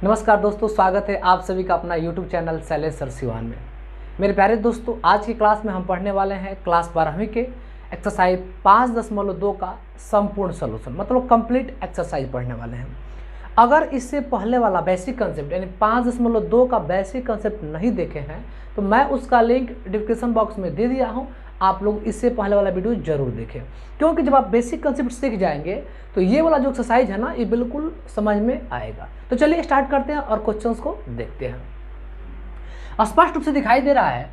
नमस्कार दोस्तों, स्वागत है आप सभी का अपना YouTube channel Shailesh sir Siwan में। मेरे प्यारे दोस्तों, आज की क्लास में हम पढ़ने वाले हैं क्लास 12वीं के एक्सरसाइज 5.2 का संपूर्ण सलूशन, मतलब कंप्लीट एक्सरसाइज पढ़ने वाले हैं। अगर इससे पहले वाला बेसिक कंसेप्ट यानी 5.2 का बेसिक कंसेप्ट नहीं देखे हैं तो मैं उसका लिंक डिस्क्रिप्शन बॉक्स में दे दिया हूँ, आप लोग इससे पहले वाला वीडियो जरूर देखें, क्योंकि जब आप बेसिक कंसेप्ट सीख जाएंगे तो ये वाला जो एक्सरसाइज है ना, ये बिल्कुल समझ में आएगा। तो चलिए स्टार्ट करते हैं और क्वेश्चंस को देखते हैं। स्पष्ट रूप से दिखाई दे रहा है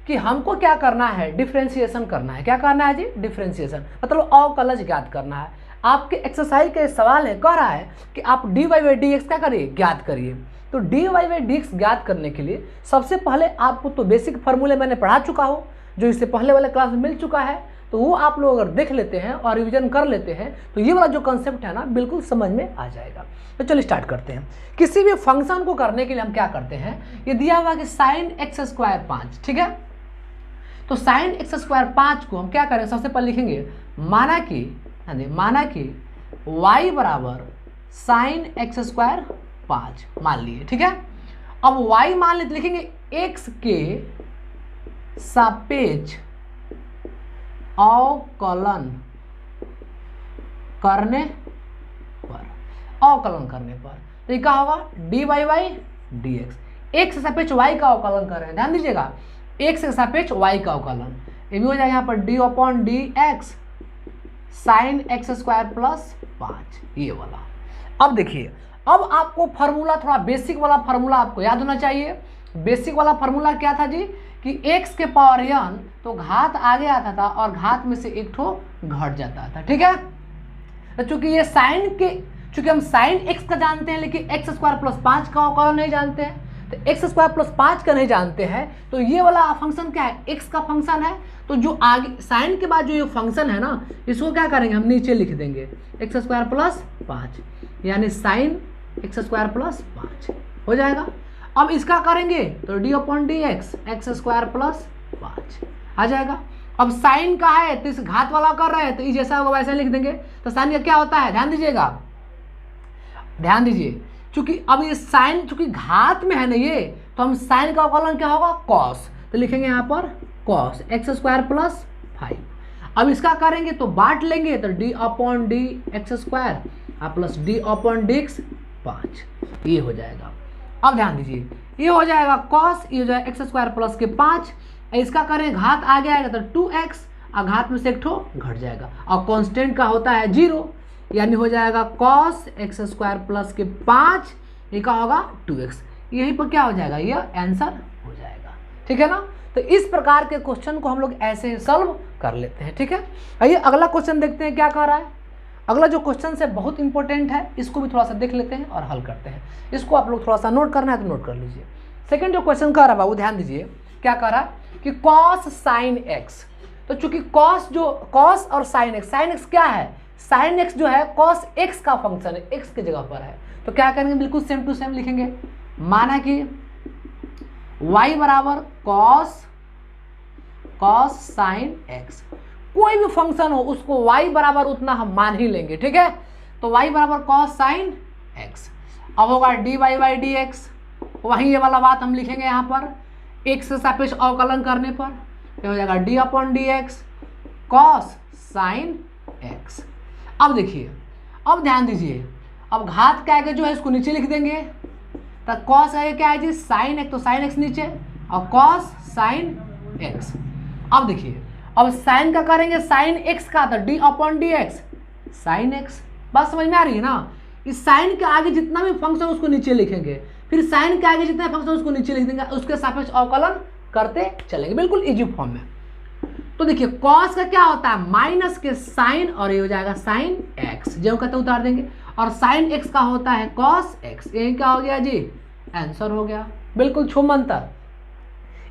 कि हमको क्या करना है, डिफ्रेंशिएशन करना है। क्या करना है जी? डिफ्रेंशिएशन, मतलब अवकलज ज्ञात करना है। आपके एक्सरसाइज का सवाल है, कह रहा है कि आप dy बाई डी एक्स क्या करिए, ज्ञात करिए। तो dy बाई डी एक्स ज्ञात करने के लिए सबसे पहले आपको तो बेसिक फार्मूले मैंने पढ़ा चुका हूँ, जो इससे पहले वाले क्लास में मिल चुका है, तो वो आप लोग अगर देख लेते हैं और रिवीजन कर लेते हैं तो ये वाला जो कंसेप्ट है ना, बिल्कुल समझ में आ जाएगा। तो चलिए स्टार्ट करते हैं। किसी भी फंक्शन को करने के लिए हम क्या करते हैं, ये दिया हुआ कि साइन एक्स स्क्वायर 5, ठीक है। तो साइन एक्स स्क्वायर 5 को हम क्या करें, सबसे पहले लिखेंगे माना कि y बराबर साइन एक्स स्क्वायर 5 मान लिए, ठीक है। अब y मान लेते, लिखेंगे x के सापेक्ष अवकलन करने पर, तो ये क्या होगा, dy by D x. x के सापेक्ष y का अवकलन कर रहे हैं, ध्यान दीजिएगा, x के सापेक्ष y का अवकलन, ये भी हो जाएगा यहाँ पर d upon D X sign X square plus 5, ये वाला। अब देखिए, अब आपको फार्मूला, थोड़ा बेसिक वाला फार्मूला आपको याद होना चाहिए। बेसिक वाला फार्मूला क्या था जी, कि x के पावर n तो घात आगे आता था और घात में से एक ठो घट जाता था, ठीक है। तो चूंकि ये चूंकि हम साइन x का जानते हैं लेकिन एक्स स्क्वायर प्लस 5 का अवकलन नहीं जानते हैं, तो एक्स स्क्वायर प्लस 5 का नहीं जानते हैं, तो ये वाला फंक्शन क्या है, x का फंक्शन है। तो जो आगे साइन के बाद जो ये फंक्शन है ना, इसको क्या करेंगे, हम नीचे लिख देंगे एक्स स्क्वायर प्लस 5, यानी साइन एक्स स्क्वायर प्लस 5 हो जाएगा। अब इसका करेंगे तो D upon D X x square plus 5 आ जाएगा। अब साइन का है तो इस घात वाला कर रहे हैं, तो ये जैसा होगा वैसा लिख देंगे। तो साइन का क्या होता है, ध्यान दीजिए, चूंकि अब ये साइन चूंकि घात में है ना ये, तो हम साइन का अवकलन क्या होगा, कॉस, तो लिखेंगे यहाँ पर कॉस एक्स स्क्वायर प्लस 5। अब इसका करेंगे तो बांट लेंगे, तो D upon D x square plus D upon D x 5, ये हो जाएगा। अब ध्यान दीजिए, ये हो जाएगा कॉस, ये हो जाएगा एक्स स्क्वायर प्लस के 5, इसका करें घात आगे आएगा तो 2x और घात में से एक ठो घट जाएगा, और कांस्टेंट का होता है 0, यानी हो जाएगा कॉस एक्स स्क्वायर प्लस के 5, ये का होगा 2x। यहीं पर क्या हो जाएगा, ये आंसर हो जाएगा, ठीक है ना। तो इस प्रकार के क्वेश्चन को हम लोग ऐसे सॉल्व कर लेते हैं, ठीक है। आइए अगला क्वेश्चन देखते हैं क्या कह रहा है। अगला जो क्वेश्चन है बहुत इंपॉर्टेंट है, इसको भी थोड़ा सा देख लेते हैं और हल करते हैं। इसको आप लोग थोड़ा सा नोट करना है तो नोट कर लीजिए। सेकंड जो क्वेश्चन कह रहा है बाबू, ध्यान दीजिए क्या कह रहा है कि कॉस साइन एक्स। तो चूंकि कॉस और साइन एक्स क्या है, साइन एक्स जो है कॉस एक्स का फंक्शन है, एक्स की जगह पर है, तो क्या करेंगे, बिल्कुल सेम टू सेम लिखेंगे। माना कि y बराबर कॉस साइन एक्स, कोई भी फंक्शन हो उसको y बराबर उतना हम मान ही लेंगे, ठीक है। तो y बराबर कॉस साइन एक्स, अब होगा dy बाई डी एक्स, वहीं ये वाला बात हम लिखेंगे यहाँ पर, x से सापेक्ष अवकलन करने पर ये हो जाएगा D upon D x cos sine x. अब देखिए, अब ध्यान दीजिए, अब घात के आगे जो है इसको नीचे लिख देंगे, तो कॉस आगे क्या है जी, साइन एक्स, तो साइन एक्स नीचे और कॉस साइन एक्स। अब देखिए, अब साइन का करेंगे, साइन एक्स का तो D upon D X sine x, बात समझ में आ रही है ना। इस साइन के आगे जितना भी फंक्शन उसको नीचे लिखेंगे, फिर साइन के आगे जितना फंक्शन उसको नीचे लिख देंगे, उसके सापेक्ष अवकलन करते चलेंगे, बिल्कुल इजी फॉर्म में। तो देखिए कॉस का क्या होता है, माइनस के साइन, और ये हो जाएगा साइन एक्स, जो कहते उतार देंगे, और साइन एक्स का होता है कॉस एक्स, यही क्या हो गया जी, आंसर हो गया, बिल्कुल छूमंतर।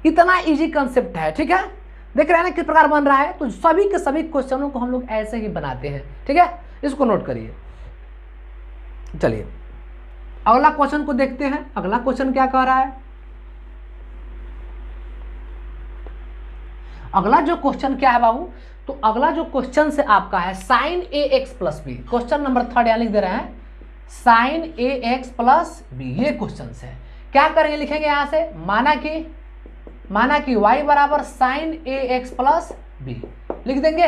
इतना इजी कंसेप्ट है, ठीक है। देख रहे हैं ना किस प्रकार बन रहा है। तो सभी के सभी क्वेश्चनों को हम लोग ऐसे ही बनाते हैं, ठीक है, इसको नोट करिए। चलिए अगला क्वेश्चन को देखते हैं। अगला क्वेश्चन क्या कह रहा है, अगला जो क्वेश्चन क्या है बाबू, तो अगला जो क्वेश्चन से आपका है साइन ए x plus B, question number 3 यहाँ लिख दे रहे हैं साइन ए एक्स प्लस बी, ये क्वेश्चन है। क्या करेंगे, लिखेंगे यहां से माना कि y बराबर साइन ए एक्स प्लस बी लिख देंगे।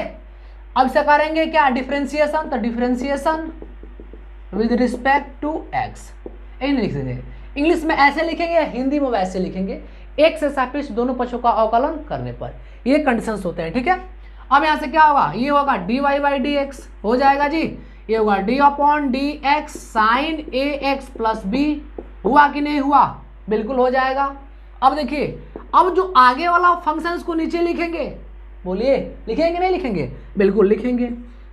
अब से करेंगे क्या, डिफरेंशिएशन, तो differentiation with respect to x, यही लिख देंगे। इंग्लिश में ऐसे लिखेंगे, हिंदी में वैसे लिखेंगे, एक से सापेक्ष दोनों पक्षों का अवकलन करने पर, ये कंडीशंस होते हैं, ठीक है। अब यहाँ से क्या होगा, ये होगा dy बाई डी एक्स हो जाएगा जी, ये होगा d upon D X sine ए एक्स प्लस बी, हुआ कि नहीं हुआ, बिल्कुल हो जाएगा। अब देखिए, अब जो आगे वाला फंक्शन को नीचे लिखेंगे, बोलिए लिखेंगे नहीं लिखेंगे, बिल्कुल लिखेंगे।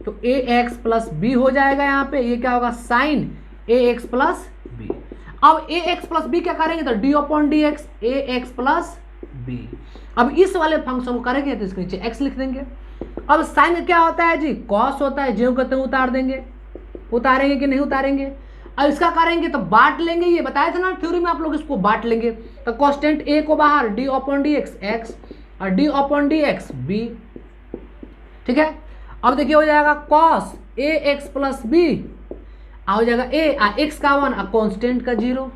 तो ए एक्स प्लस बी हो जाएगा यहाँ पे, ये क्या होगा साइन ए एक्स प्लस बी। अब ए एक्स प्लस बी क्या करेंगे, तो डी अपॉन डी एक्स ए एक्स प्लस बी। अब इस वाले फंक्शन को करेंगे तो इसके नीचे एक्स लिख देंगे। अब साइन क्या होता है जी, कॉस होता है, जो कहते हैं उतार देंगे, उतारेंगे कि नहीं उतारेंगे। अब इसका करेंगे तो बांट लेंगे, ये बताया था ना थ्योरी में आप लोग, इसको बांट लेंगे। तो कांस्टेंट ए को बाहर, D upon D X X और D upon D X B, ठीक है। अब देखिए हो जाएगा cos A x plus B, हो जाएगा ए एक्स का 1 और कांस्टेंट का 0,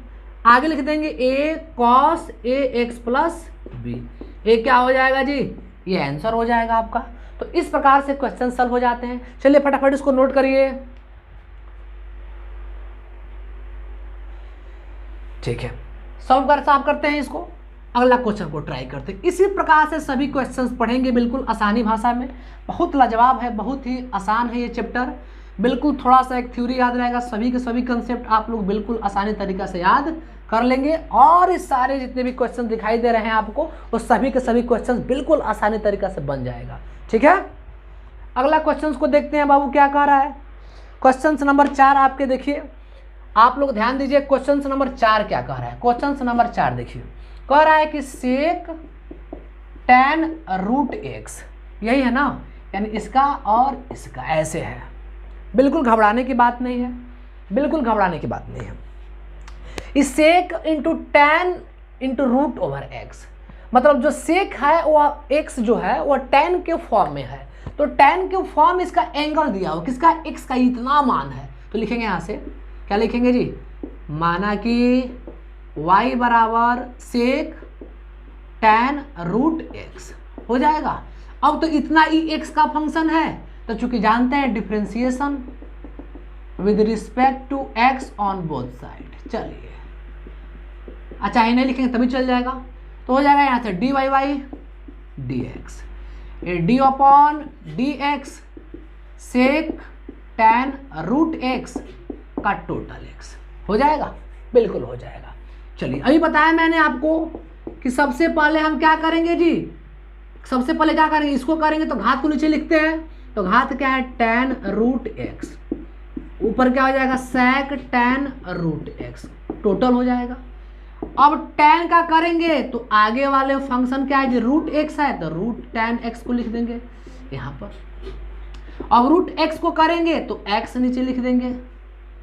आगे लिख देंगे ए cos A x plus B, ये क्या हो जाएगा जी, ये आंसर हो जाएगा आपका। तो इस प्रकार से क्वेश्चन सॉल्व हो जाते हैं। चलिए फटाफट इसको नोट करिए, ठीक है। साफ करते हैं इसको, अगला क्वेश्चन को ट्राई करते हैं। इसी प्रकार से सभी क्वेश्चंस पढ़ेंगे, बिल्कुल आसानी भाषा में, बहुत लाजवाब है, बहुत ही आसान है ये चैप्टर। बिल्कुल थोड़ा सा एक थ्योरी याद रहेगा, सभी के सभी कंसेप्ट आप लोग बिल्कुल आसानी तरीका से याद कर लेंगे, और इस सारे जितने भी क्वेश्चन दिखाई दे रहे हैं आपको, वो सभी के सभी क्वेश्चन बिल्कुल आसानी तरीका से बन जाएगा, ठीक है। अगला क्वेश्चन को देखते हैं बाबू क्या कह रहा है। क्वेश्चन नंबर 4 आपके देखिए, आप लोग ध्यान दीजिए, क्वेश्चन नंबर 4 क्या कह रहा है। क्वेश्चन नंबर 4 देखिए, कह रहा है कि सेक tan रूट एक्स, यही है ना, यानी इसका और इसका ऐसे है, बिल्कुल घबराने की बात नहीं है, बिल्कुल घबराने की बात नहीं है। इस sec into tan into root over X, मतलब जो सेक है वो एक्स जो है वो टैन के फॉर्म में है, तो टैन के फॉर्म इसका एंगल दिया हो, किसका, एक्स का इतना मान है, तो लिखेंगे यहाँ से क्या लिखेंगे जी, माना कि y बराबर सेक टैन रूट एक्स हो जाएगा। अब तो इतना ही एक्स का फंक्शन है, तो चूंकि जानते हैं differentiation with respect to x on both side, चलिए अच्छा ये नहीं लिखेंगे तभी चल जाएगा, तो हो जाएगा यहाँ से d y y d x, d upon D x sec tan root x का टोटल एक्स हो जाएगा, बिल्कुल हो जाएगा। चलिए अभी बताया मैंने आपको कि सबसे पहले हम क्या करेंगे जी, सबसे पहले क्या करेंगे, इसको करेंगे तो घात को नीचे लिखते हैं, तो घात क्या है टैन रूट एक्स, ऊपर क्या हो जाएगा सेक टैन रूट एक्स, टोटल हो जाएगा। अब टैन का करेंगे तो आगे वाले फंक्शन क्या है जी, रूट एक्स है, तो रूट टैन एक्स को लिख देंगे यहाँ पर। अब रूट एक्स को करेंगे तो एक्स नीचे लिख देंगे,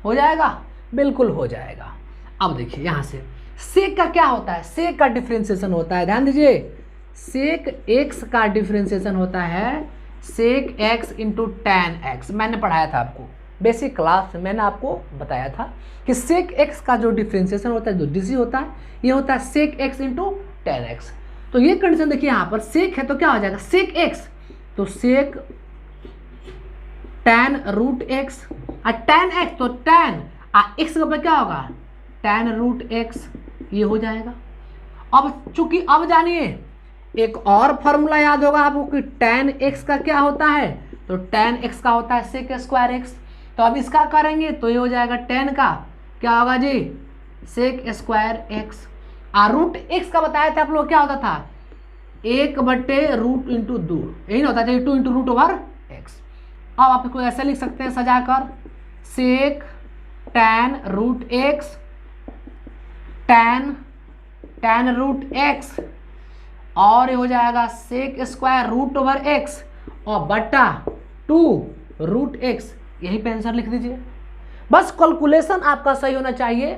हो जाएगा, बिल्कुल हो जाएगा। अब देखिए यहाँ से सेक का क्या होता है, सेक का डिफरेंशिएशन होता है, ध्यान दीजिए, सेक एक्स का डिफरेंशिएशन होता है sec x into tan x, मैंने पढ़ाया था आपको बेसिक क्लास में, मैंने आपको बताया था कि सेक एक्स का जो डिफरेंशिएशन होता है, जो डीसी होता है, ये होता है sec x into tan x. तो ये कंडीशन देखिए यहाँ पर सेक है तो क्या हो जाएगा सेक एक्स, तो सेक टैन रूट एक्स, और टैन एक्स तो टैन एक्स के ऊपर क्या होगा टैन रूट एक्स, ये हो जाएगा। अब चूंकि अब जानिए एक और फॉर्मूला याद होगा आपको कि टैन एक्स का क्या होता है, तो टैन एक्स का होता है सेक स्क्वायर एक्स, तो अब इसका करेंगे तो ये हो जाएगा टैन का क्या होगा जी सेक स्क्वायर एक्स, और रूट एक्स का बताया था आप लोग क्या होता था 1/रूट इंटू 2, यही होता है 2 इंटू रूट ओवर एक्स। अब आप इसको ऐसे लिख सकते हैं सजाकर sec tan root X tan root X, और ये हो जाएगा sec square root over X और बटा 2 रूट एक्स, यही पे आंसर लिख दीजिए। बस कैलकुलेशन आपका सही होना चाहिए,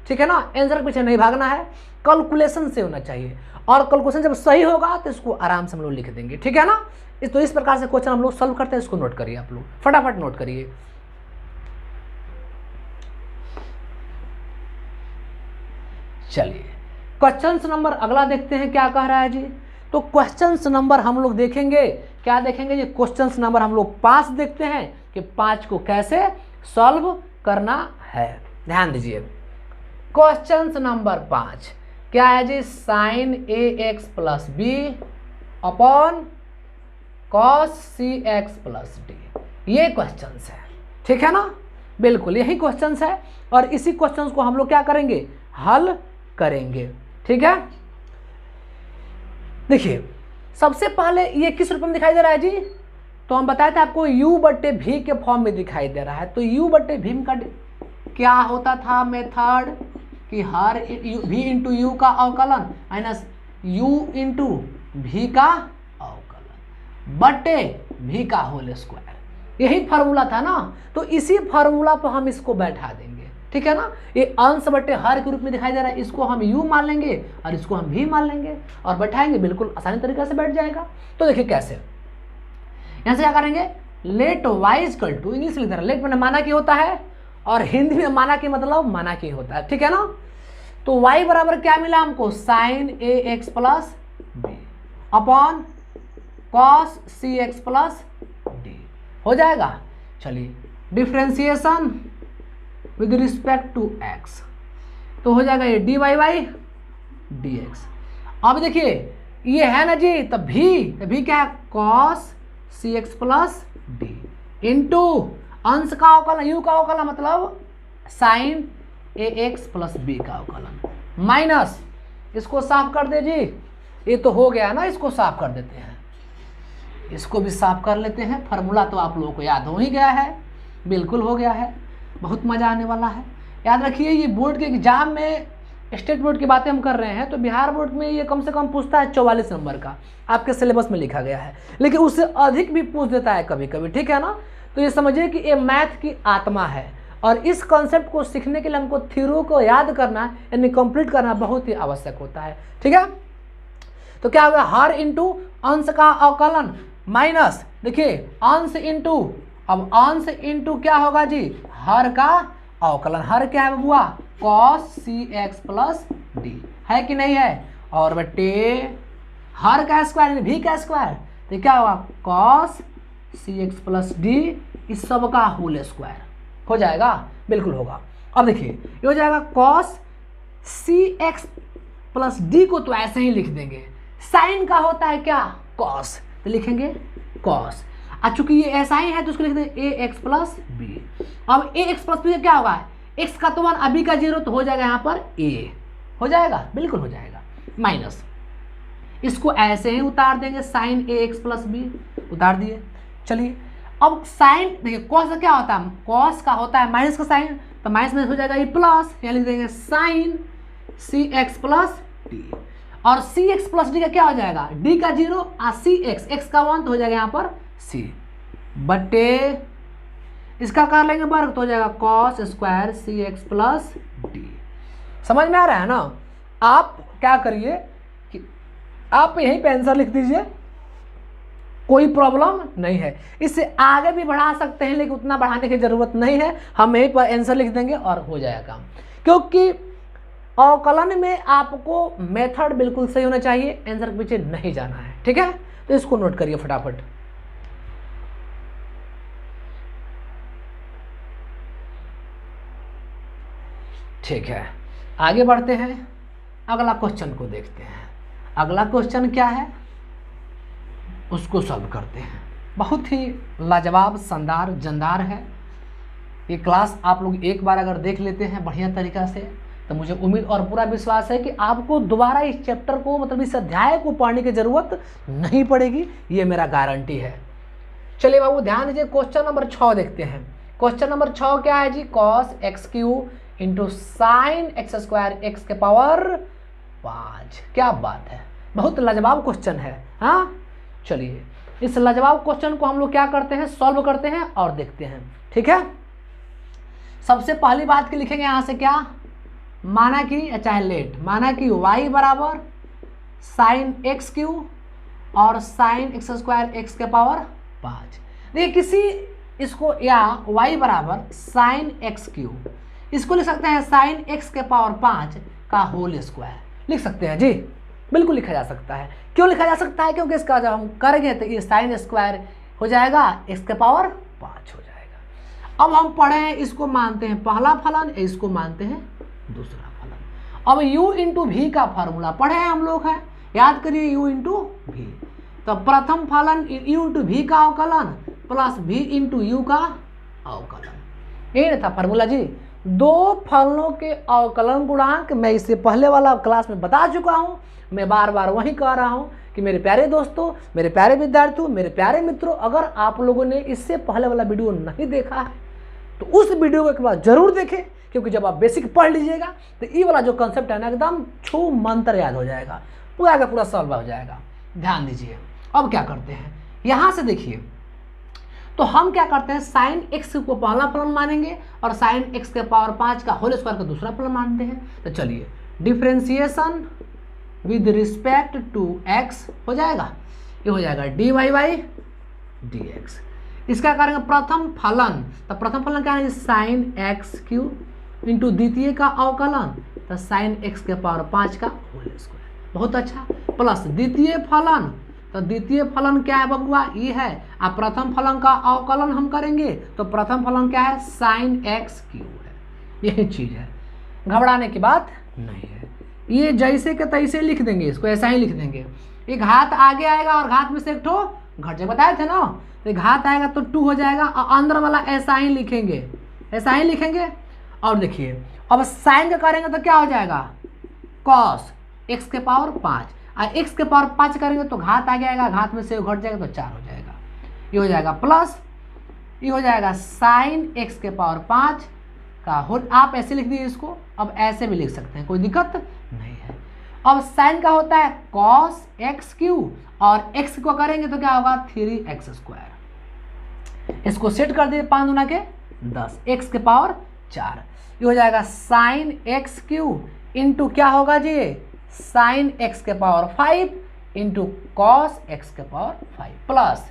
ठीक है ना, आंसर के पीछे नहीं भागना है, कैलकुलेशन से होना चाहिए, और कैलकुलेशन जब सही होगा तो इसको आराम से हम लोग लिख देंगे, ठीक है ना। तो इस प्रकार से क्वेश्चन हम लोग सॉल्व करते हैं, इसको नोट करिए, आप लोग फटाफट नोट करिए। चलिए क्वेश्चन नंबर अगला देखते हैं क्या कह रहा है जी। तो क्वेश्चन नंबर हम लोग देखेंगे, क्या देखेंगे जी, क्वेश्चन नंबर हम लोग 5 देखते हैं कि 5 को कैसे सॉल्व करना है। ध्यान दीजिए क्वेश्चन नंबर 5 क्या है जी, साइन ए x plus B upon cos C X plus D, ये क्वेश्चन है, ठीक है ना, बिल्कुल यही क्वेश्चन है और इसी क्वेश्चन को हम लोग क्या करेंगे, हल करेंगे, ठीक है। देखिए सबसे पहले ये किस रूप में दिखाई दे रहा है जी, तो हम बताए थे आपको u बट्टे भी के फॉर्म में दिखाई दे रहा है। तो u बट्टे भी का क्या होता था मेथड कि हर v इंटू यू का अवकलन माइनस u इंटू भी का अवकलन बट्टे भी का होल स्क्वायर, यही फार्मूला था ना। तो इसी फार्मूला पर हम इसको बैठा देंगे, ठीक है ना। ये अंश बट्टे हर के रूप में दिखाई दे रहा है, इसको हम u मान लेंगे और इसको हम भी मान लेंगे और बैठाएंगे, बिल्कुल आसानी तरीके से बैठ जाएगा। तो देखिए कैसे, यहां से क्या करेंगे, let y equal to, English लिख दे रहा है, लेट मैंने माना कि होता है और हिंदी में माना कि मतलब माना कि होता है, ठीक है ना। तो y बराबर क्या मिला हमको, साइन ए x plus B upon cos C X plus D हो जाएगा। चलिए differentiation with respect to x, तो हो जाएगा ये D Y by D X. अब देखिए ये है ना जी, तब भी क्या है, cos C X plus D into अंश का अवकलन u का अवकलन मतलब साइन ए एक्स प्लस बी का अवकलन माइनस, इसको साफ कर दे जी, ये तो हो गया ना, इसको साफ कर देते हैं, इसको भी साफ कर लेते हैं। फार्मूला तो आप लोगों को याद हो ही गया है, बिल्कुल हो गया है, बहुत मज़ा आने वाला है। याद रखिए ये बोर्ड के एग्जाम में, स्टेट बोर्ड की बातें हम कर रहे हैं तो बिहार बोर्ड में ये कम से कम पूछता है 44 नंबर का, आपके सिलेबस में लिखा गया है, लेकिन उससे अधिक भी पूछ देता है कभी कभी, ठीक है ना। तो ये समझिए कि ये मैथ की आत्मा है और इस कॉन्सेप्ट को सीखने के लिए हमको थ्योरी को याद करना यानी कंप्लीट करना बहुत ही आवश्यक होता है, ठीक है। तो क्या होगा, हर इंटू अंश का अवकलन माइनस, देखिए अंश इंटू, अब अंश इंटू क्या होगा जी, हर का अवकलन, हर क्या है बुआ, cos C X plus D है कि नहीं है, और बटे हर का स्क्वायर भी का स्क्वायर, तो क्या होगा cos C X plus D, इस सब का होल स्क्वायर हो जाएगा, बिल्कुल होगा। अब देखिए ये हो जाएगा cos C X plus D को तो ऐसे ही लिख देंगे, साइन का होता है क्या, कॉस, तो लिखेंगे कॉस, चूंकि ये ऐसा ही है तो उसको लिख देंगे ए एक्स प्लस बी। अब ए एक्स प्लस बी क्या होगा, एक्स का तो 1 अभी का 0 तो हो जाएगा यहाँ पर ए, हो जाएगा, बिल्कुल हो जाएगा, माइनस इसको ऐसे ही उतार देंगे, साइन ए एक्स प्लस बी उतार दिए। चलिए अब साइन देखिए कॉस का क्या होता है, कॉस का होता है माइनस का साइन, तो माइनस में हो जाएगा ये प्लस, यहाँ लिख देंगे साइन सी एक्स प्लस डी, और सी एक्स प्लस डी का क्या हो जाएगा, डी का 0 और सी एक्स का 1 तो हो जाएगा यहाँ पर सी बटे इसका कर लेंगे वर्ग तो हो जाएगा कॉस स्क्वायर सी एक्स प्लस डी। समझ में आ रहा है ना। आप क्या करिए कि आप यहीं पे आंसर लिख दीजिए, कोई प्रॉब्लम नहीं है, इससे आगे भी बढ़ा सकते हैं लेकिन उतना बढ़ाने की ज़रूरत नहीं है, हम यहीं पर आंसर लिख देंगे और हो जाएगा काम। क्योंकि अवकलन में आपको मेथड बिल्कुल सही होना चाहिए, आंसर के पीछे नहीं जाना है, ठीक है। तो इसको नोट करिए फटाफट। ठीक है आगे बढ़ते हैं, अगला क्वेश्चन को देखते हैं। अगला क्वेश्चन क्या है उसको सॉल्व करते हैं। बहुत ही लाजवाब, शानदार, जानदार है ये क्लास। आप लोग एक बार अगर देख लेते हैं बढ़िया तरीक़ा से तो मुझे उम्मीद और पूरा विश्वास है कि आपको दोबारा इस चैप्टर को मतलब इस अध्याय को पढ़ने की ज़रूरत नहीं पड़ेगी, ये मेरा गारंटी है। चलिए बाबू ध्यान दीजिए, क्वेश्चन नंबर 6 देखते हैं। क्वेश्चन नंबर 6 क्या है जी, cos X cube into sine X square X के पावर 5। क्या बात है, बहुत लाजवाब क्वेश्चन है। हाँ चलिए इस लाजवाब क्वेश्चन को हम लोग क्या करते हैं, सॉल्व करते हैं और देखते हैं, ठीक है। सबसे पहली बात की लिखेंगे यहाँ से क्या, माना कि चाहे लेट, माना कि y बराबर साइन एक्स क्यू और साइन एक्स स्क्वायर एक्स के पावर 5। देखिए किसी इसको, या y बराबर साइन एक्स क्यू, इसको लिख सकते हैं साइन एक्स के पावर 5 का होल स्क्वायर लिख सकते हैं जी, बिल्कुल लिखा जा सकता है। क्यों लिखा जा सकता है? क्योंकि इसका जब हम करेंगे तो ये साइन स्क्वायर हो जाएगा x के पावर 5 हो जाएगा। अब हम पढ़े हैं, इसको मानते हैं पहला फलन, इसको मानते हैं दूसरा फलन। अब u इंटू वी का फार्मूला पढ़े हैं हम लोग, है याद करिए, u इंटू वी। तो प्रथम फलन u इंटू वी का अवकलन प्लस v इंटू यू का अवकलन, यही था फार्मूला जी। दो फलनों के अवकलन गुणांक मैं इससे पहले वाला क्लास में बता चुका हूं, मैं बार बार वही कह रहा हूं कि मेरे प्यारे दोस्तों, मेरे प्यारे विद्यार्थियों, मेरे प्यारे मित्रों, अगर आप लोगों ने इससे पहले वाला वीडियो नहीं देखा है तो उस वीडियो को एक बार जरूर देखें, क्योंकि जब आप बेसिक पढ़ लीजिएगा तो ये वाला जो कंसेप्ट है ना एकदम छू मंत्र याद हो जाएगा, पूरा का पूरा सॉल्व हो जाएगा। ध्यान दीजिए। अब क्या करते हैं, यहां से देखिए, तो हम क्या करते हैं, साइन एक्स को पहला फलन मानेंगे और साइन एक्स के पावर 5 का होल स्क्वायर का दूसरा फलन मानते हैं। तो चलिए differentiation with respect to x हो जाएगा, ये हो जाएगा dy बाई dx। इसका करेंगे प्रथम फलन, तो प्रथम फलन क्या है, साइन एक्स क्यू इंटू द्वितीय का अवकलन, तो साइन एक्स के पावर 5 का होल स्क्वायर, बहुत अच्छा, प्लस द्वितीय फलन, तो द्वितीय फलन क्या है बबुआ, ये है। अब प्रथम फलन का अवकलन हम करेंगे तो प्रथम फलन क्या है, साइन एक्स क्यू है, यही चीज है, घबराने की बात नहीं है। ये जैसे के तैसे लिख देंगे, इसको ऐसा ही लिख देंगे। एक घात आगे आएगा और घात में से एक ठो घट जाएगा, बताए थे ना, तो घात आएगा तो 2 हो जाएगा और अंदर वाला ऐसा ही लिखेंगे, ऐसा ही लिखेंगे। और देखिए अब साइन का करेंगे तो क्या हो जाएगा, कॉस एक्स के पावर 5, और एक्स के पावर 5 करेंगे तो घात आगे आएगा, घात में से घट जाएगा तो 4 हो जाएगा, ये हो जाएगा प्लस, ये हो जाएगा साइन एक्स के पावर 5 का होल, आप ऐसे लिख दीजिए इसको, अब ऐसे भी लिख सकते हैं, कोई दिक्कत नहीं है। अब साइन का होता है कॉस एक्स क्यू, और एक्स को करेंगे तो क्या होगा 3x स्क्वायर, इसको सेट कर दिए 5 दूना के 10, एक्स के पावर 4, ये हो जाएगा साइन एक्स क्यू इंटू क्या होगा जी, साइन एक्स के पावर 5 इंटू कॉस एक्स के पावर 5 प्लस,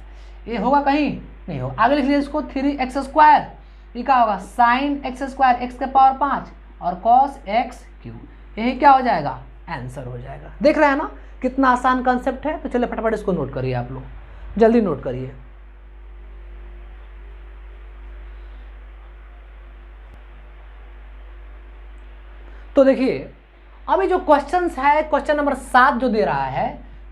ये होगा कहीं नहीं होगा, आगे लिख लीजिए इसको 3x स्क्वायर, ये क्या होगा साइन एक्स स्क्वायर एक्स के पावर 5 और कॉस एक्स क्यू, यही क्या हो जाएगा, आंसर हो जाएगा। देख रहे हैं ना कितना आसान कंसेप्ट है। तो चलिए फटाफट इसको नोट करिए, आप लोग जल्दी नोट करिए। तो देखिए अभी जो क्वेश्चंस है, क्वेश्चन नंबर 7 जो दे रहा है,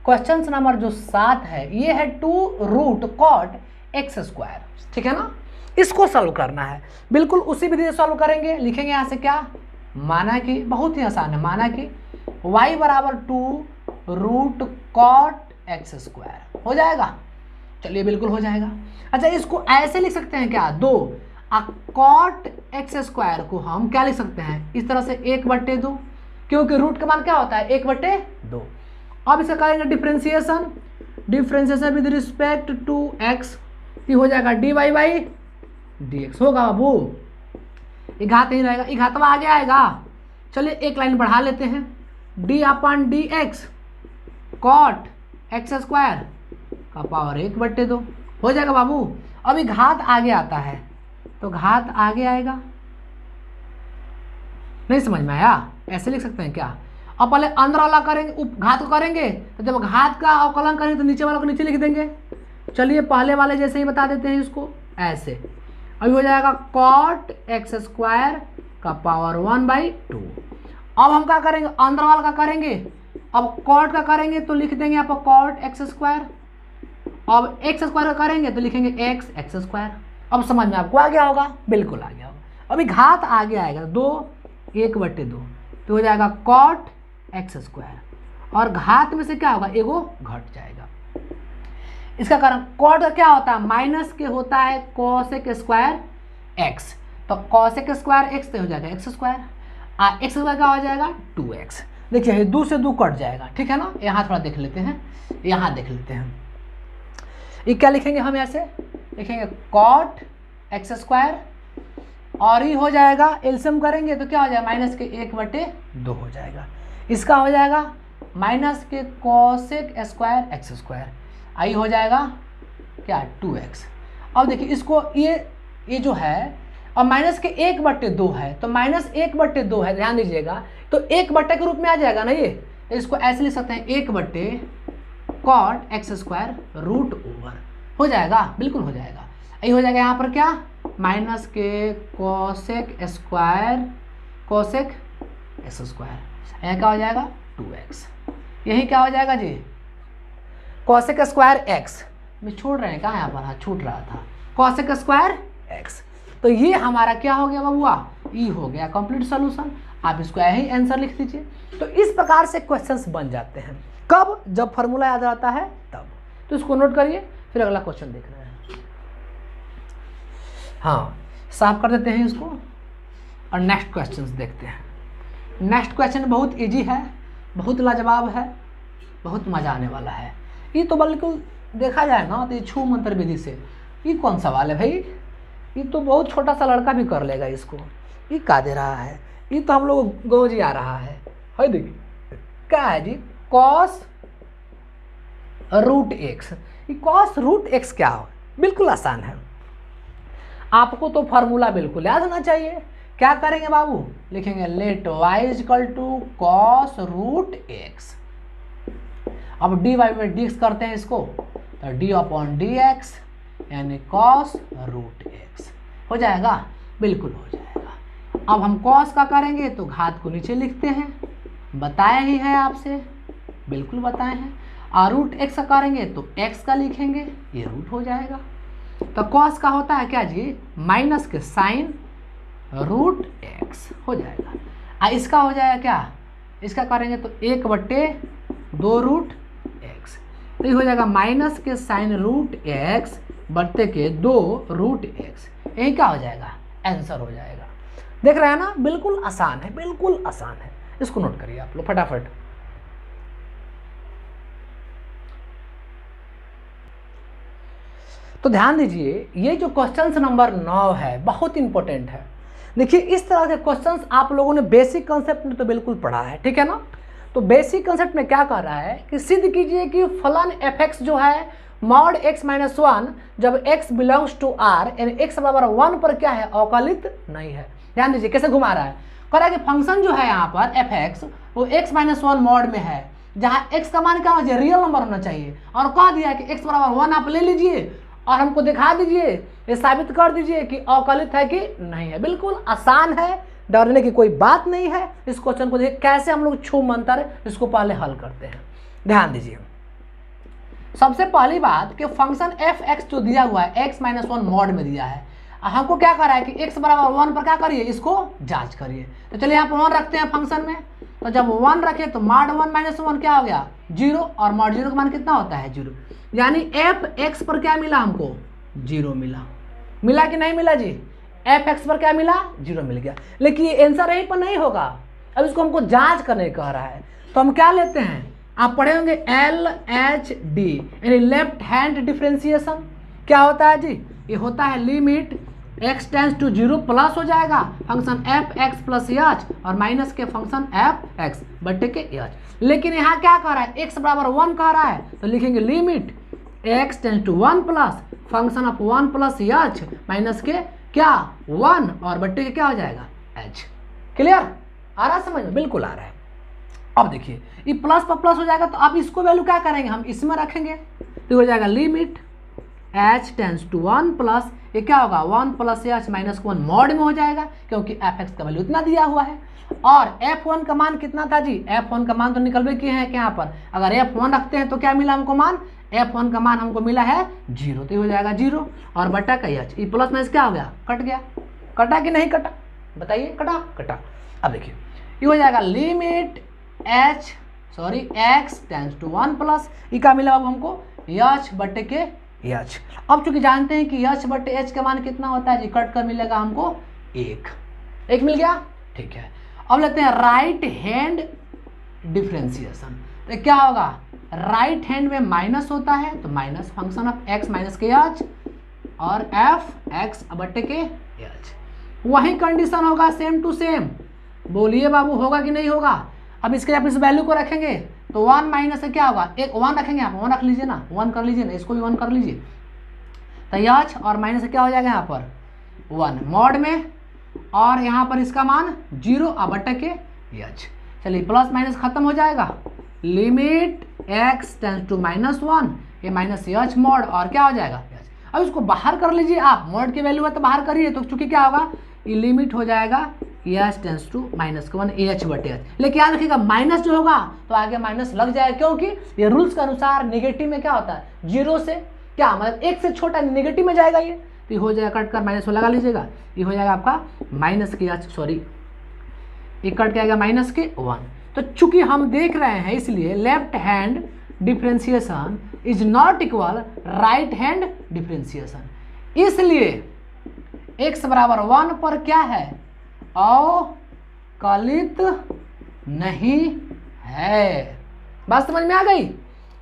क्वेश्चन नंबर जो 7 है ये है 2 रूट कॉट एक्स स्क्वायर, ठीक है ना, इसको सॉल्व करना है। बिल्कुल उसी विधि से सॉल्व करेंगे, लिखेंगे यहाँ से क्या, माना कि बहुत ही आसान है, माना कि y बराबर 2 रूट कॉट एक्स स्क्वायर हो जाएगा। चलिए बिल्कुल हो जाएगा। अच्छा इसको ऐसे लिख सकते हैं क्या, 2 कॉट एक्स स्क्वायर को हम क्या लिख सकते हैं, इस तरह से 1/2, क्योंकि रूट का मान क्या होता है 1/2। अब इसका करेंगे differentiation, differentiation with respect to x, ये हो जाएगा dy बाई dx होगा बाबू, ये घात ही रहेगा, ये घातवा आगे आएगा। चलिए एक लाइन बढ़ा लेते हैं, d/dx कॉट एक्स स्क्वायर का पावर 1/2 हो जाएगा बाबू। अभी घात आगे आता है तो घात आगे आएगा, नहीं समझ में आया, ऐसे लिख सकते हैं क्या। अब पहले अंदर वाला करेंगे, घात को करेंगे तो जब घात का अवकलन करेंगे तो नीचे वाला को नीचे लिख देंगे। चलिए पहले वाले जैसे ही बता देते हैं इसको, ऐसे अभी हो जाएगा कॉट एक्स स्क्वायर का पावर 1/2। अब हम क्या करेंगे, अंदर वाला का करेंगे, अब कॉट का करेंगे तो लिख देंगे आप कॉट एक्स स्क्वायर, अब एक्स स्क्वायर का करेंगे तो लिखेंगे एक्स स्क्वायर। अब समझ में आपको आ गया होगा, बिल्कुल आ गया होगा। अभी घात आगे आएगा 2 1/2 तो हो जाएगा कॉट एक्स स्क्वायर, और घात में से क्या होगा एगो घट जाएगा। इसका कारण कॉट का क्या होता है, माइनस के होता है कोसेक स्क्वायर एक्स, तो कोसेक स्क्वायर एक्स तो हो जाएगा एक्स स्क्वायर, एक्स स्क्वायर क्या हो जाएगा 2x। देखिए 2 से 2 कट जाएगा, ठीक है ना। यहाँ थोड़ा देख लेते हैं, यहाँ देख लेते हैं, ये क्या लिखेंगे हम, ऐसे लिखेंगे कॉट एक्स स्क्वायर, और ये हो जाएगा एलसीएम करेंगे तो क्या हो जाएगा माइनस के 1/2 हो जाएगा। इसका हो जाएगा माइनस के कोसेक स्क्वायर एक्स स्क्वायर, आई हो जाएगा क्या 2x। अब देखिए इसको ये जो है और माइनस के 1/2 है, तो -1/2 है, ध्यान दीजिएगा, तो 1 के रूप में आ जाएगा ना ये, इसको ऐसे लिख सकते हैं 1/cot x² रूट ओवर, हो जाएगा, बिल्कुल हो जाएगा। यही हो जाएगा यहाँ पर क्या, माइनस के कोसेक स्क्वायर कोसेक x², यहाँ क्या हो जाएगा 2x, यही क्या हो जाएगा जी कोसेक स्क्वायर x, में छोड़ रहे हैं कहाँ यहाँ पर, हाँ छूट रहा था, कोसेक स्क्वायर x। तो ये हमारा क्या हो गया बबुआ, ई हो गया कंप्लीट सोल्यूशन। आप इसको यही आंसर लिख दीजिए। तो इस प्रकार से क्वेश्चंस बन जाते हैं, कब, जब फार्मूला याद रहता है तब। तो इसको नोट करिए, फिर अगला क्वेश्चन देखना है। हाँ, साफ कर देते हैं इसको और नेक्स्ट क्वेश्चंस देखते हैं। नेक्स्ट क्वेश्चन बहुत इजी है, बहुत लाजवाब है, बहुत मजा आने वाला है। ये तो बिल्कुल देखा जाए ना तो ये छू मंत्र विधि से, ये कौन सवाल है भाई, ये तो बहुत छोटा सा लड़का भी कर लेगा इसको। ये क्या दे रहा है, ये तो हम लोग गोजी आ रहा है देखिए क्या है जी, कॉस रूट एक्स। ये कॉस रूट एक्स क्या हो, बिल्कुल आसान है, आपको तो फार्मूला बिल्कुल याद होना चाहिए। क्या करेंगे बाबू, लिखेंगे let y equal to cos root x. अब डी वाई में डिक्स करते हैं इसको, तो d/dx यानी कॉस रूट एक्स हो जाएगा, बिल्कुल हो जाएगा। अब हम कॉस का करेंगे तो घात को नीचे लिखते हैं, बताए ही है आपसे, बिल्कुल बताए हैं। और रूट एक्स का करेंगे तो एक्स का लिखेंगे, ये रूट हो जाएगा। तो कॉस का होता है क्या जी, माइनस के साइन रूट एक्स हो जाएगा। इसका हो जाएगा क्या, इसका करेंगे तो 1/2 रूट एक्स, तो ये हो जाएगा माइनस के साइन रूट एक्स बढ़ते के 2 रूट एक्स, यही क्या हो जाएगा, आंसर हो जाएगा। देख रहे हैं ना, बिल्कुल आसान है, बिल्कुल आसान है। इसको नोट करिए आप लोग फटाफट। तो ध्यान दीजिए, ये जो क्वेश्चन नंबर 9 है बहुत इंपॉर्टेंट है। देखिए इस तरह के क्वेश्चंस आप लोगों ने बेसिक कंसेप्ट में तो बिल्कुल पढ़ा है, ठीक है ना। तो बेसिक कंसेप्ट में क्या कर रहा है कि सिद्ध कीजिए कि फलन fx जो है मॉड x - 1 जब x बिलोंग्स टू r यानी x बराबर 1 पर क्या है, अवकलित नहीं है। ध्यान दीजिए कैसे घुमा रहा है, कह रहा है कि फंक्शन जो है यहाँ पर fx वो x - 1 मॉड में है, जहाँ x का मान क्या होना चाहिए, रियल नंबर होना चाहिए, और कह दिया कि x बराबर 1 आप ले लीजिए और हमको दिखा दीजिए, ये साबित कर दीजिए कि अवकलित है कि नहीं है। बिल्कुल आसान है, डरने की कोई बात नहीं है। इस क्वेश्चन को देखिए कैसे हम लोग छू मंतर इसको पहले हल करते हैं। ध्यान दीजिए, सबसे पहली बात कि फंक्शन fx जो दिया हुआ है x - 1 मॉड में दिया है, हमको क्या कर रहा है कि x बराबर 1 पर क्या करिए, इसको जांच करिए। तो चलिए यहाँ पर 1 रखते हैं फंक्शन में, तो जब 1 रखे तो मॉड 1 - 1 क्या हो गया 0, और मॉड 0 का मान कितना होता है 0, यानी fx पर क्या मिला हमको 0 मिला कि नहीं मिला जी, fx पर क्या मिला 0 मिल गया। लेकिन ये आंसर यहीं पर नहीं होगा, अब इसको हमको जांच करने कह रहा है। तो हम क्या लेते हैं, आप पढ़े होंगे LHD यानी लेफ्ट हैंड डिफरेंशिएशन। क्या होता है जी, ये होता है limit x tends to 0 plus हो जाएगा फंक्शन fx प्लस h और माइनस के फंक्शन fx बटे के h। लेकिन यहाँ क्या कह रहा है, x बराबर 1 कह रहा है, तो लिखेंगे limit x tends to 1 plus function of 1 plus h minus के क्या 1 और बट्टे के क्या हो जाएगा h। क्लियर, आ रहा है समझ में, बिल्कुल आ रहा है। अब देखिए ये प्लस पर प्लस हो जाएगा, तो अब इसको वैल्यू क्या करेंगे, हम इसमें रखेंगे, तो हो जाएगा limit h tends to 1 plus ये क्या होगा 1 प्लस h माइनस 1 मॉड में हो जाएगा, क्योंकि fx का वैल्यू इतना दिया हुआ है। और f1 का मान कितना था जी, f1 का मान तो निकलवे किए हैं यहाँ पर, अगर f1 रखते हैं तो क्या मिला हमको मान, f1 का मान हमको मिला है 0, तो ये हो जाएगा 0 और बटा का h, ये प्लस माइनस क्या हो गया, कट गया, कटा कि नहीं कटा बताइए, कटा। अब देखिए ये हो जाएगा limit x tends to 1 plus ये क्या मिला अब हमको h बटे के h। अब चूंकि जानते हैं कि h बटे h का मान कितना होता है जी, कट कर मिलेगा हमको 1 मिल गया, ठीक है। अब लेते हैं राइट हैंड डिफरेंशिएशन, तो क्या होगा, राइट हैंड में माइनस होता है तो minus function of x minus के h और fx बटे के h, वही कंडीशन होगा सेम टू सेम। बोलिए बाबू होगा कि नहीं होगा। अब इसके आप इस वैल्यू को रखेंगे तो 1 माइनस से क्या होगा, एक 1 रखेंगे, आप 1 रख लीजिए ना, 1 कर लीजिए ना, इसको भी 1 कर लीजिए, तो h और माइनस से क्या हो जाएगा यहाँ पर, 1 मॉड में, और यहाँ पर इसका मान 0 अब बटे के h। चलिए प्लस माइनस खत्म हो जाएगा, लिमिट x टेंस टू -1 ये माइनस h मॉड और क्या हो जाएगा h। अब इसको बाहर कर लीजिए आप, मॉड की वैल्यू है तो बाहर करिए, तो चूंकि क्या होगा ये लिमिट हो जाएगा h टेंस टू -1 h बटे h। लेकिन याद रखिएगा माइनस जो होगा तो आगे माइनस लग जाएगा, क्योंकि ये रूल्स के अनुसार नेगेटिव में क्या होता है 0 से क्या मतलब 1 से छोटा नेगेटिव में जाएगा ये, तो ये हो जाएगा कट कर माइनस लगा लीजिएगा, ये हो जाएगा आपका माइनस के h, सॉरी ये कट के आएगा माइनस के 1। तो चूंकि हम देख रहे हैं इसलिए left hand differentiation is not equal right hand differentiation, इसलिए x बराबर 1 पर क्या है अवकलित नहीं है। बात समझ में आ गई?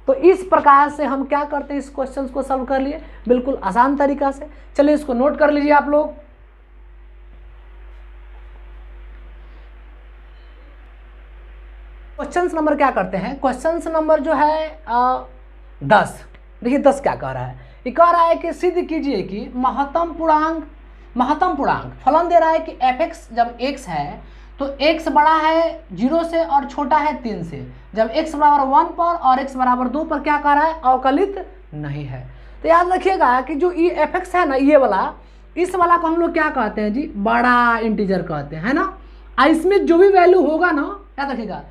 तो इस प्रकार से हम क्या करते हैं, इस क्वेश्चन को सॉल्व कर लिए बिल्कुल आसान तरीका से। चलिए इसको नोट कर लीजिए आप लोग। क्वेश्चन नंबर क्या करते हैं, क्वेश्चन नंबर जो है 10। देखिए 10 क्या कह रहा है, ये कह रहा है कि सिद्ध कीजिए कि महत्तम पूर्णांक फलन दे रहा है कि fx जब x है तो x बड़ा है 0 से और छोटा है 3 से, जब x बराबर 1 पर और x बराबर 2 पर क्या कह रहा है अवकलित नहीं है। तो याद रखिएगा कि जो ये fx है ना, ये वाला, इस वाला को हम लोग क्या कहते हैं जी, बड़ा इंटीजर कहते हैं, है ना। इसमें जो भी वैल्यू होगा ना, याद रखिएगा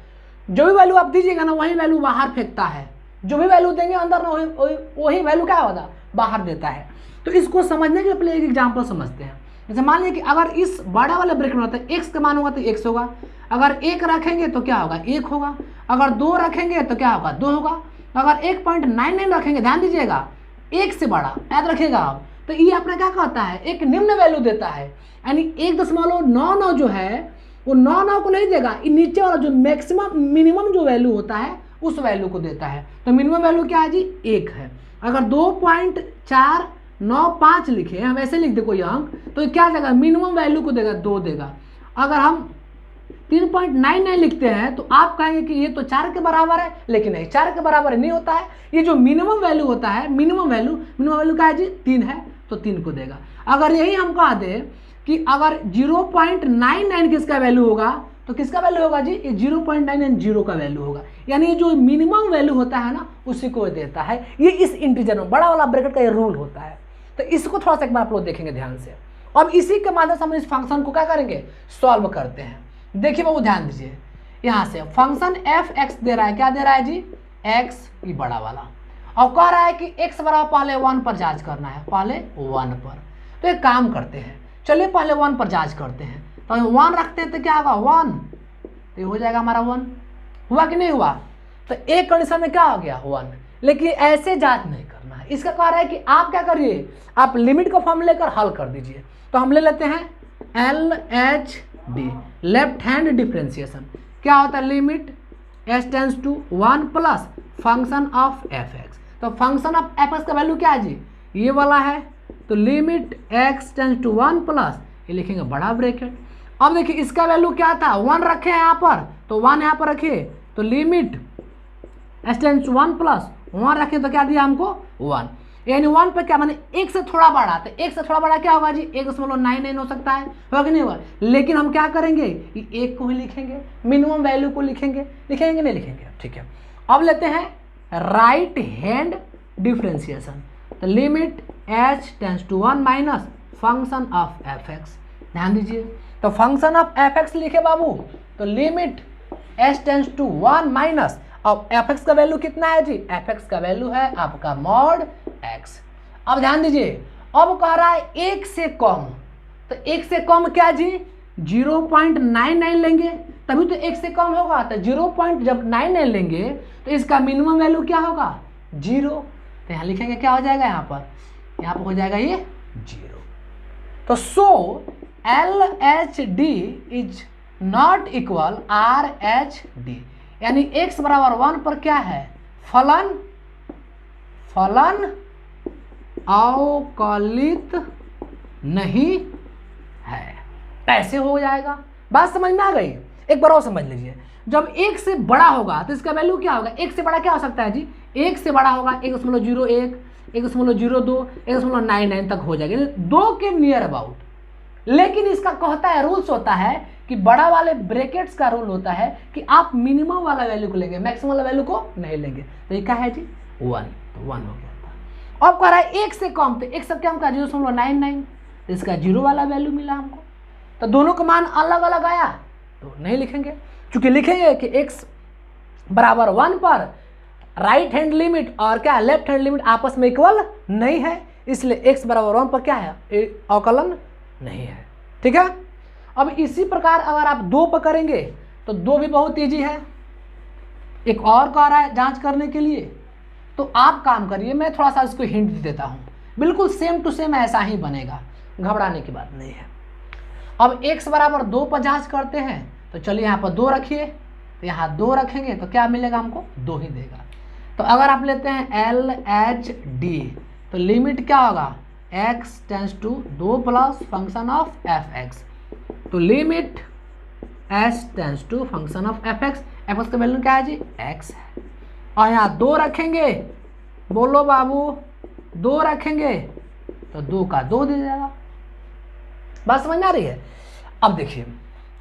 जो भी वैल्यू आप दीजिएगा ना वही वैल्यू बाहर फेंकता है, जो भी वैल्यू देंगे अंदर ना वही वैल्यू क्या होगा बाहर देता है। तो इसको समझने के लिए पहले एक एग्जाम्पल समझते हैं। जैसे मान लीजिए कि अगर इस बड़ा वाले ब्रैकेट में होता है x का मान होगा तो x होगा, अगर 1 रखेंगे तो क्या होगा 1 होगा, अगर 2 रखेंगे तो क्या होगा 2 होगा, अगर 1.99 रखेंगे ध्यान दीजिएगा 1 से बड़ा, याद रखिएगा आप। तो ये अपना क्या कहता है एक निम्न वैल्यू देता है, यानी 1.99 जो है वो 99 को नहीं देगा, ये नीचे वाला जो मैक्सिमम मिनिमम जो वैल्यू होता है उस वैल्यू को देता है। तो मिनिमम वैल्यू क्या है जी 1 है। अगर 2.495 लिखे, हम ऐसे लिख दे कोई अंक, तो क्या देगा मिनिमम वैल्यू को देगा 2 देगा। अगर हम 3.99 लिखते हैं तो आप कहेंगे कि ये तो 4 के बराबर है, लेकिन नहीं 4 के बराबर नहीं होता है। ये जो मिनिमम वैल्यू होता है, मिनिमम वैल्यू क्या है जी 3 है, तो 3 को देगा। अगर यही हम कह दें कि अगर 0.99 किसका वैल्यू होगा तो किसका वैल्यू होगा जी, ये 0.990 का वैल्यू होगा, यानी जो मिनिमम वैल्यू होता है ना उसी को देता है। ये इस इंटीजर में बड़ा वाला ब्रैकेट का ये रूल होता है। तो इसको थोड़ा सा एक बार आप लोग देखेंगे ध्यान से। अब इसी के माध्यम से हम इस फंक्शन को क्या करेंगे सॉल्व करते हैं। देखिए बाबू ध्यान दीजिए, यहाँ से फंक्शन f(x) दे रहा है, क्या दे रहा है जी x, ये बड़ा वाला, और कह रहा है कि x बराबर पहले 1 पर जांच करना है, पहले 1 पर। तो एक काम करते हैं, चलिए पहले 1 पर जांच करते हैं। तो 1 रखते हैं तो क्या होगा 1, तो ये हो जाएगा हमारा 1। हुआ कि नहीं हुआ? तो एक कंडीशन में क्या हो गया 1, लेकिन ऐसे जांच नहीं करना है। इसका कह रहा है कि आप क्या करिए, आप लिमिट का फॉर्म लेकर हल कर दीजिए। तो हम ले लेते हैं LHD, लेफ्ट हैंड डिफ्रेंशिएशन। क्या होता है limit s tends to 1 plus function of fx। तो फंक्शन ऑफ fx का वैल्यू क्या है जी, ये वाला है। तो limit x tends to 1 plus, ये लिखेंगे बड़ा ब्रैकेट। अब देखिए इसका वैल्यू क्या था 1 रखे हैं यहाँ पर, तो 1 यहाँ पर रखिए, तो limit s tends to 1 plus 1 रखें तो क्या दिया हमको 1, यानी 1 पे क्या माने 1 से थोड़ा बड़ा। तो 1 से थोड़ा बड़ा क्या होगा जी 1.99 हो सकता है, होगा कि नहीं होगा। लेकिन हम क्या करेंगे ये 1 को ही लिखेंगे, मिनिमम वैल्यू को लिखेंगे नहीं लिखेंगे, ठीक है। अब लेते हैं राइट हैंड डिफ्रेंशिएशन। तो limit h tends to 1 minus function of fx। ध्यान दीजिए, तो फंक्शन ऑफ fx लिखे बाबू, तो limit h tends to 1 minus, अब fx का वैल्यू कितना है जी, fx का वैल्यू है आपका मॉड x। अब ध्यान दीजिए, अब कह रहा है 1 से कम, तो 1 से कम क्या जी 0.99 लेंगे तभी तो 1 से कम होगा। तो 0.99 लेंगे तो इसका मिनिमम वैल्यू क्या होगा 0। तो यहाँ लिखेंगे क्या हो जाएगा, यहाँ पर हो जाएगा ये 0। तो सो LHD is not equal RHD, यानी x बराबर 1 पर क्या है फलन अवकलित नहीं है। कैसे हो जाएगा, बात समझ में आ गई? एक बार और समझ लीजिए, जब 1 से बड़ा होगा तो इसका वैल्यू क्या होगा, 1 से बड़ा क्या हो सकता है जी 1 से बड़ा होगा 1.01, 1.02, 1.99 तक हो जाएगा, 2 के नियर अबाउट, लेकिन इसका कहता है रूल्स होता है कि बड़ा वाले ब्रैकेट्स का रूल होता है कि आप मिनिमम वाला वैल्यू को लेंगे, मैक्सिमम वाला वैल्यू को नहीं लेंगे। तो ये क्या है जी 1, तो 1 हो गया था। अब कह रहा है 1 से कम, तो 1 से कम का 0.99, इसका 0 वाला वैल्यू मिला हमको। तो दोनों का मान अलग अलग आया तो नहीं लिखेंगे, चूंकि लिखेंगे कि x बराबर 1 पर राइट हैंड लिमिट और क्या लेफ्ट हैंड लिमिट आपस में इक्वल नहीं है, इसलिए x बराबर 1 पर क्या है अवकलन नहीं है। ठीक है। अब इसी प्रकार अगर आप 2 पर करेंगे तो 2 भी बहुत ईजी है। एक और कह रहा है जांच करने के लिए, तो आप काम करिए, मैं थोड़ा सा इसको हिंट दे देता हूँ, बिल्कुल सेम टू सेम ऐसा ही बनेगा, घबराने की बात नहीं है। अब x बराबर 2 पर जांच करते हैं, तो चलिए यहाँ पर 2 रखिए, तो यहाँ 2 रखेंगे तो क्या मिलेगा हमको 2 ही देगा। तो अगर आप लेते हैं LHD, तो लिमिट क्या होगा x tends to 2 plus function of fx, तो limit s tends to function of fx, fx का वैल्यू क्या है जी x है। और यहाँ 2 रखेंगे, बोलो बाबू 2 रखेंगे तो 2 का 2 दे जाएगा। बात समझ में आ रही है। अब देखिए,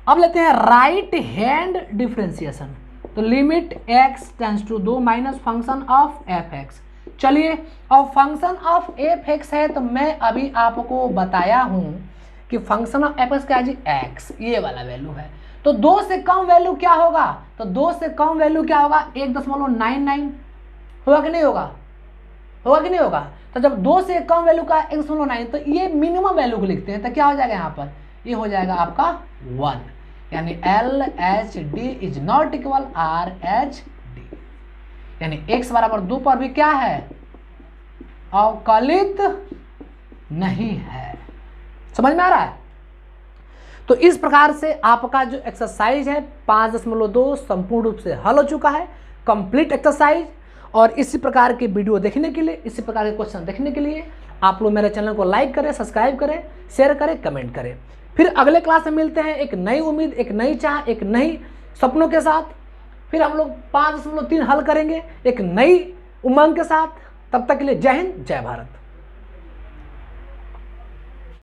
अब लेते हैं राइट हैंड डिफरेंशिएशन, तो limit x tends to 2 minus function of fx। चलिए, अब फंक्शन ऑफ fx है, तो मैं अभी आपको बताया हूं कि फंक्शन ऑफ fx क्या है जी x, ये वाला वैल्यू है। तो 2 से कम वैल्यू क्या होगा, तो 2 से कम वैल्यू क्या होगा 1.99 होगा कि नहीं होगा, होगा कि नहीं होगा। तो जब 2 से कम वैल्यू का 1.9, तो ये मिनिमम वैल्यू को लिखते हैं, तो क्या हो जाएगा यहाँ पर, ये हो जाएगा आपका 1, यानी LHD is not equal RHD, यानी x बराबर 2 पर भी क्या है अवकलित नहीं है। समझ में आ रहा है। तो इस प्रकार से आपका जो एक्सरसाइज है 5.2 संपूर्ण रूप से हल हो चुका है, कंप्लीट एक्सरसाइज। और इसी प्रकार के वीडियो देखने के लिए, इसी प्रकार के क्वेश्चन देखने के लिए आप लोग मेरे चैनल को लाइक करें, सब्सक्राइब करें, शेयर करें, कमेंट करें। फिर अगले क्लास में मिलते हैं एक नई उम्मीद, एक नई चाह, एक नई सपनों के साथ। फिर हम लोग 5.3 हल करेंगे एक नई उमंग के साथ। तब तक के लिए जय हिंद, जय भारत।